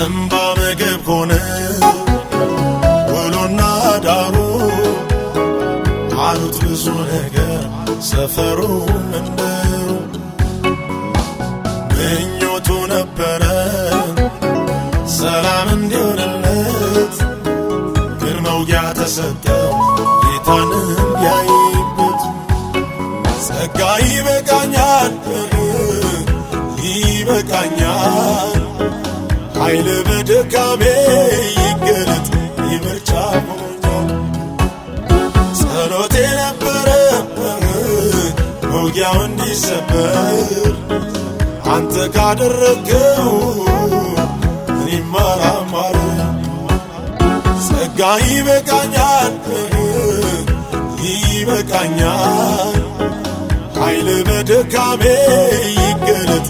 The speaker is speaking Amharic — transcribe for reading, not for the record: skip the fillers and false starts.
እምባ ምግብ ሆነ ውሎና ዳሩ አሉት ብዙ ነገር ሰፈሩ መንደሩ ምኞቱ ነበረ ሰላም እንዲሆንለት ግን መውጊያ ተሰጠው ጌታንም ያይበት ጸጋ ይበቃኛል ይበቃኛል ኃይል በድካሜ ይገለጥ ይበርቻ ሆኛል ጸሎቴ ነበረ መውጊያው እንዲሰበር አንተ ካደረግከው እኔማ አላማርም ጸጋ ይበቃኛል ይበቃኛል ኃይል በድካሜ ይገለጥ